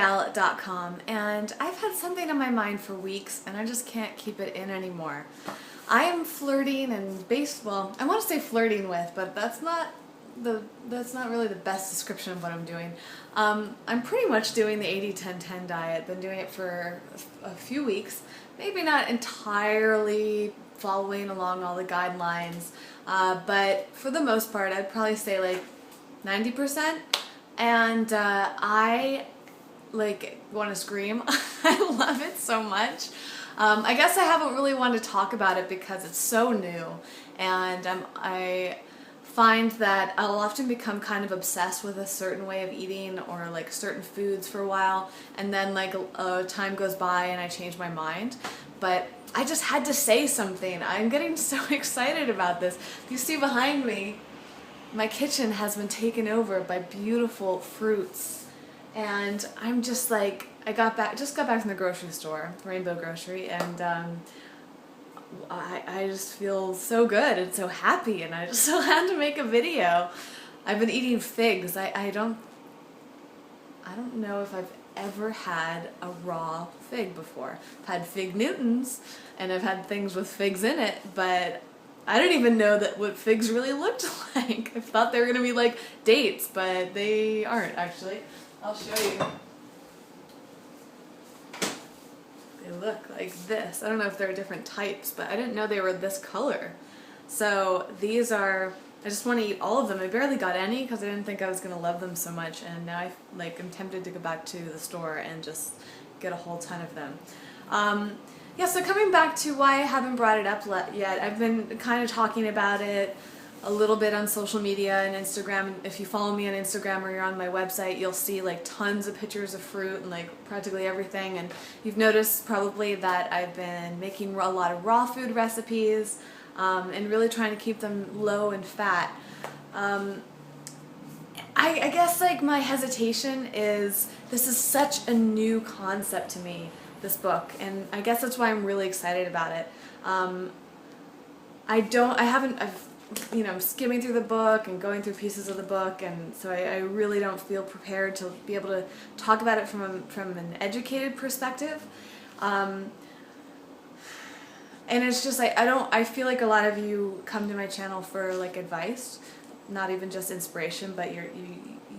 whitneygal.com, and I've had something on my mind for weeks and I just can't keep it in anymore. I am flirting and well, I want to say flirting with, but that's not really the best description of what I'm doing. I'm pretty much doing the 80-10-10 diet. Been doing it for a few weeks, maybe not entirely following along all the guidelines, but for the most part I'd probably say like 90%. And I want to scream. I love it so much. I guess I haven't really wanted to talk about it because it's so new, and I find that I'll often become kind of obsessed with a certain way of eating or like certain foods for a while, and then like time goes by and I change my mind. But I just had to say something. I'm getting so excited about this. You see behind me, my kitchen has been taken over by beautiful fruits, and I'm just like, just got back from the grocery store, Rainbow Grocery, and I just feel so good and so happy, and I just so had to make a video. I've been eating figs. I don't know if I've ever had a raw fig before. I've had fig Newtons, and I've had things with figs in it, but I didn't even know that what figs really looked like. I thought they were going to be like dates, but they aren't actually. I'll show you. They look like this. I don't know if they're different types, but I didn't know they were this color. So these are, I just want to eat all of them. I barely got any because I didn't think I was going to love them so much, and now I'm tempted to go back to the store and just get a whole ton of them. Yeah, so coming back to why I haven't brought it up yet, I've been kind of talking about it a little bit on social media and Instagram. If you follow me on Instagram or you're on my website, you'll see like tons of pictures of fruit and like practically everything. And you've noticed probably that I've been making a lot of raw food recipes and really trying to keep them low in fat. I guess like my hesitation is this is such a new concept to me, this book, and I guess that's why I'm really excited about it. I'm skimming through the book and going through pieces of the book, and so I really don't feel prepared to be able to talk about it from an educated perspective. And it's just like I feel like a lot of you come to my channel for like advice, not even just inspiration, but you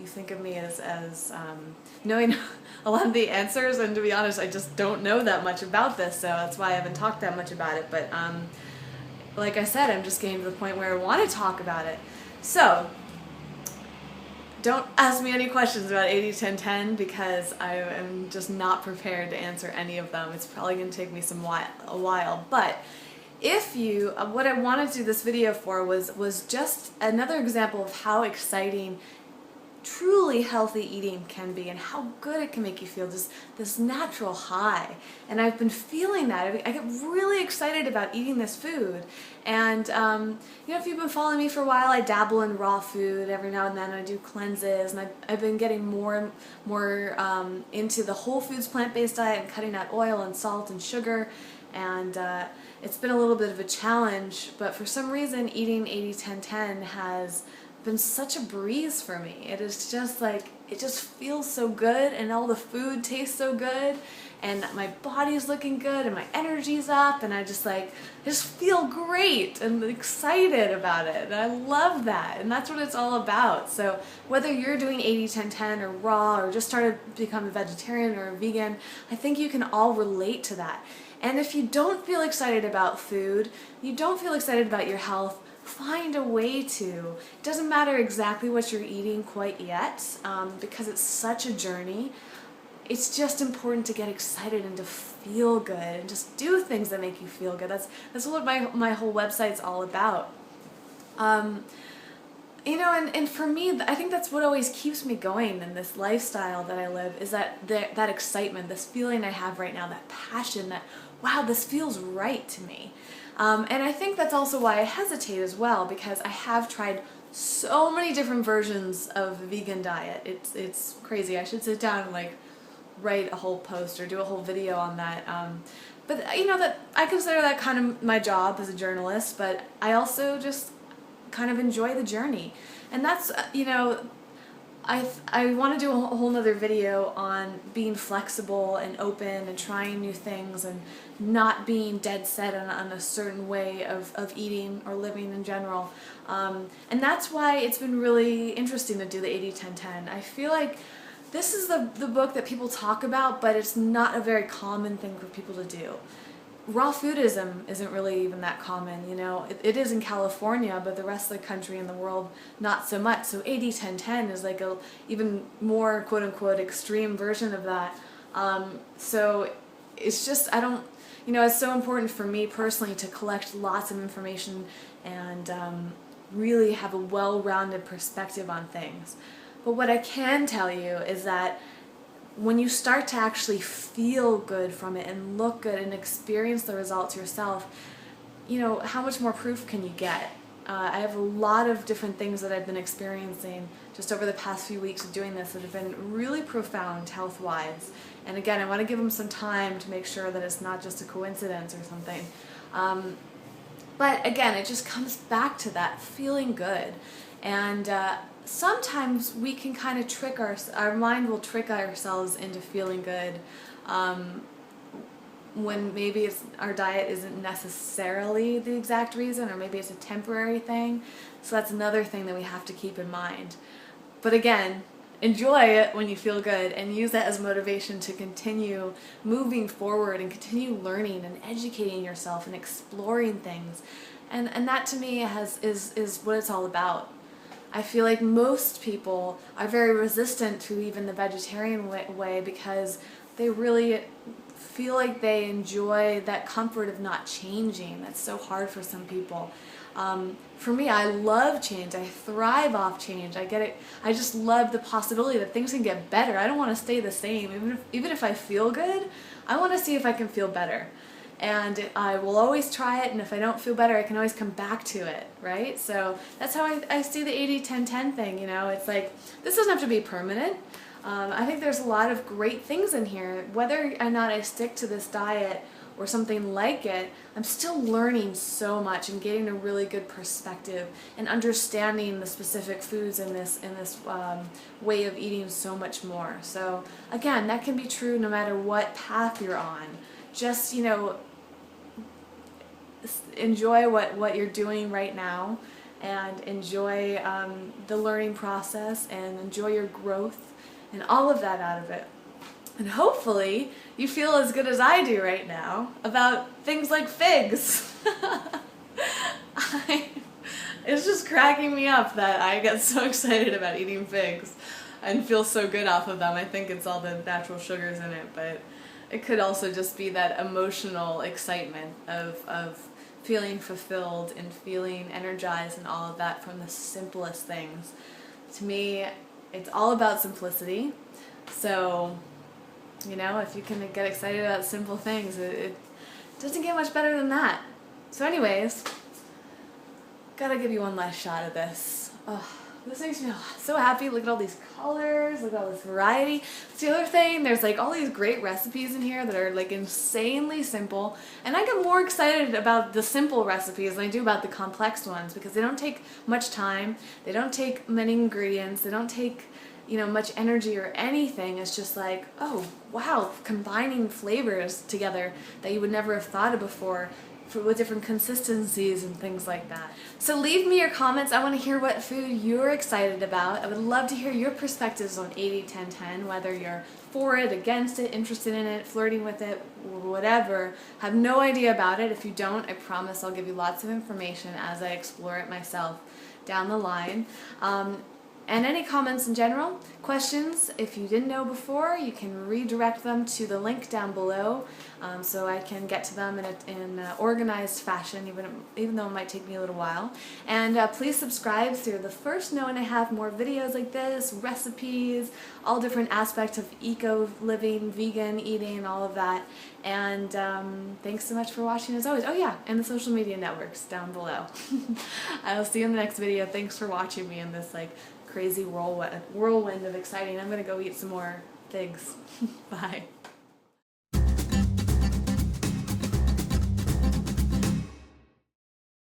think of me as knowing a lot of the answers, and to be honest, I just don't know that much about this, so that's why I haven't talked that much about it. But like I said, I'm just getting to the point where I want to talk about it. So don't ask me any questions about 80-10-10 because I am just not prepared to answer any of them. It's probably going to take me a while. But if you, what I wanted to do this video for was just another example of how exciting truly healthy eating can be and how good it can make you feel, just this natural high. And I've been feeling that. I get really excited about eating this food. And if you've been following me for a while, I dabble in raw food every now and then. I do cleanses, and I've been getting more and more into the whole foods plant-based diet and cutting out oil and salt and sugar. And it's been a little bit of a challenge, but for some reason eating 80-10-10 has been such a breeze for me. It is just like, it just feels so good, and all the food tastes so good, and my body's looking good, and my energy's up, and I just feel great and excited about it, and I love that, and that's what it's all about. So whether you're doing 80-10-10 or raw or just started to become a vegetarian or a vegan, I think you can all relate to that. And if you don't feel excited about food, you don't feel excited about your health, find a way to. It doesn't matter exactly what you're eating quite yet, because it's such a journey. It's just important to get excited and to feel good and just do things that make you feel good. That's what my whole website's all about. And for me, I think that's what always keeps me going in this lifestyle that I live, is that excitement, this feeling I have right now, that passion, that, wow, this feels right to me. And I think that's also why I hesitate as well, because I have tried so many different versions of the vegan diet. It's crazy. I should sit down and like write a whole post or do a whole video on that. But that I consider that kind of my job as a journalist, but I also just kind of enjoy the journey. And that's, I want to do a whole nother video on being flexible and open and trying new things and not being dead set on a certain way of eating or living in general. And that's why it's been really interesting to do the 80-10-10. I feel like this is the book that people talk about, but it's not a very common thing for people to do. Raw foodism isn't really even that common, you know. It is in California, but the rest of the country and the world, not so much. So 80-10-10 is like a even more quote-unquote extreme version of that. So it's just, you know, it's so important for me personally to collect lots of information and really have a well-rounded perspective on things. But what I can tell you is that when you start to actually feel good from it and look good and experience the results yourself, you know, how much more proof can you get? I have a lot of different things that I've been experiencing just over the past few weeks of doing this that have been really profound health-wise. And again, I want to give them some time to make sure that it's not just a coincidence or something. But again, it just comes back to that feeling good. And sometimes we can kind of trick our mind will trick ourselves into feeling good when maybe our diet isn't necessarily the exact reason, or maybe it's a temporary thing. So that's another thing that we have to keep in mind. But again, enjoy it when you feel good and use that as motivation to continue moving forward and continue learning and educating yourself and exploring things. And that to me is what it's all about. I feel like most people are very resistant to even the vegetarian way because they really feel like they enjoy that comfort of not changing. That's so hard for some people. For me, I love change. I thrive off change. I get it. I just love the possibility that things can get better. I don't want to stay the same. Even if I feel good, I want to see if I can feel better. And I will always try it, and if I don't feel better, I can always come back to it, right? So that's how I see the 80-10-10 thing, you know. It's like, this doesn't have to be permanent. I think there's a lot of great things in here. Whether or not I stick to this diet or something like it, I'm still learning so much and getting a really good perspective and understanding the specific foods in this way of eating so much more. So again, that can be true no matter what path you're on. Just, you know, enjoy what you're doing right now, and enjoy the learning process, and enjoy your growth and all of that out of it. And hopefully you feel as good as I do right now about things like figs. It's just cracking me up that I get so excited about eating figs and feel so good off of them. I think it's all the natural sugars in it, but it could also just be that emotional excitement of feeling fulfilled and feeling energized and all of that from the simplest things. To me, it's all about simplicity. So, you know, if you can get excited about simple things, it doesn't get much better than that. So anyways, gotta give you one last shot of this. Oh, this makes me so happy. Look at all these colors, look at all this variety. It's the other thing, there's like all these great recipes in here that are like insanely simple, and I get more excited about the simple recipes than I do about the complex ones, because they don't take much time, they don't take many ingredients, they don't take, you know, much energy or anything. It's just like, oh wow, combining flavors together that you would never have thought of before, with different consistencies and things like that. So leave me your comments. I want to hear what food you're excited about. I would love to hear your perspectives on 80-10-10, whether you're for it, against it, interested in it, flirting with it, whatever. Have no idea about it. If you don't, I promise I'll give you lots of information as I explore it myself down the line. And any comments in general, questions, if you didn't know before, you can redirect them to the link down below, so I can get to them in an organized fashion, even though it might take me a little while. And please subscribe so you're the first to know when I have more videos like this, recipes, all different aspects of eco-living, vegan eating, all of that. And thanks so much for watching as always. Oh yeah, and the social media networks down below. I'll see you in the next video. Thanks for watching me in this like crazy whirlwind of exciting. I'm gonna go eat some more figs. Bye.